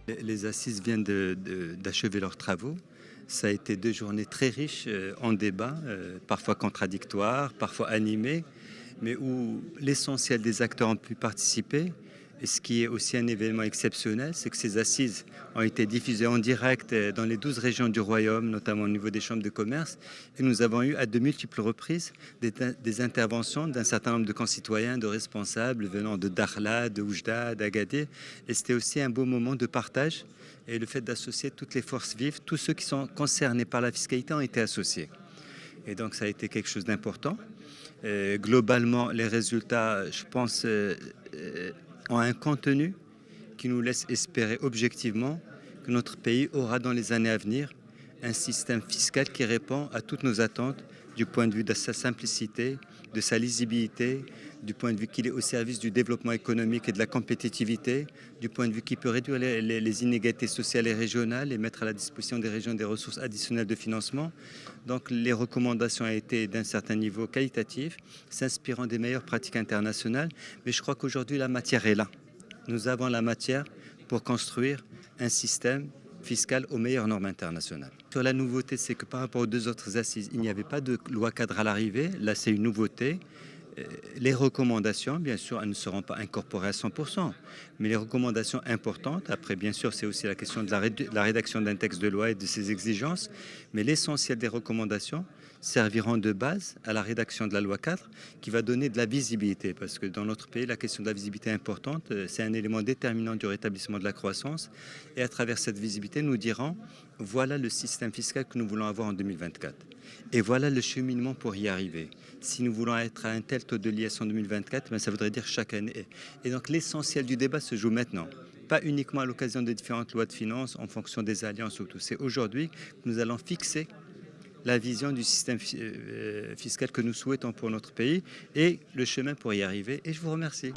Les assises viennent d'achever leurs travaux. Ça a été 2 journées très riches en débats, parfois contradictoires, parfois animés, mais où l'essentiel des acteurs ont pu participer. Et ce qui est aussi un événement exceptionnel, c'est que ces assises ont été diffusées en direct dans les 12 régions du Royaume, notamment au niveau des chambres de commerce. Et nous avons eu à de multiples reprises des interventions d'un certain nombre de concitoyens, de responsables venant de Dakhla, de Oujda, d'Agadir. Et c'était aussi un beau moment de partage. Et le fait d'associer toutes les forces vives, tous ceux qui sont concernés par la fiscalité ont été associés. Et donc ça a été quelque chose d'important. Globalement, les résultats, je pense, ont un contenu qui nous laisse espérer objectivement que notre pays aura dans les années à venir un système fiscal qui répond à toutes nos attentes du point de vue de sa simplicité, de sa lisibilité, du point de vue qu'il est au service du développement économique et de la compétitivité, du point de vue qu'il peut réduire les inégalités sociales et régionales et mettre à la disposition des régions des ressources additionnelles de financement. Donc les recommandations ont été d'un certain niveau qualitatif, s'inspirant des meilleures pratiques internationales, mais je crois qu'aujourd'hui la matière est là. Nous avons la matière pour construire un système fiscal aux meilleures normes internationales. Sur la nouveauté, c'est que par rapport aux 2 autres assises, il n'y avait pas de loi cadre à l'arrivée. Là, c'est une nouveauté. Les recommandations, bien sûr, elles ne seront pas incorporées à 100%, mais les recommandations importantes, après, bien sûr, c'est aussi la question de la rédaction d'un texte de loi et de ses exigences, mais l'essentiel des recommandations serviront de base à la rédaction de la loi 4 qui va donner de la visibilité, parce que dans notre pays, la question de la visibilité est importante, c'est un élément déterminant du rétablissement de la croissance, et à travers cette visibilité, nous dirons, voilà le système fiscal que nous voulons avoir en 2024. Et voilà le cheminement pour y arriver. Si nous voulons être à un tel taux de l'IS en 2024, ben ça voudrait dire chaque année. Et donc l'essentiel du débat se joue maintenant. Pas uniquement à l'occasion des différentes lois de finances en fonction des alliances ou tout. C'est aujourd'hui que nous allons fixer la vision du système fiscal que nous souhaitons pour notre pays et le chemin pour y arriver. Et je vous remercie.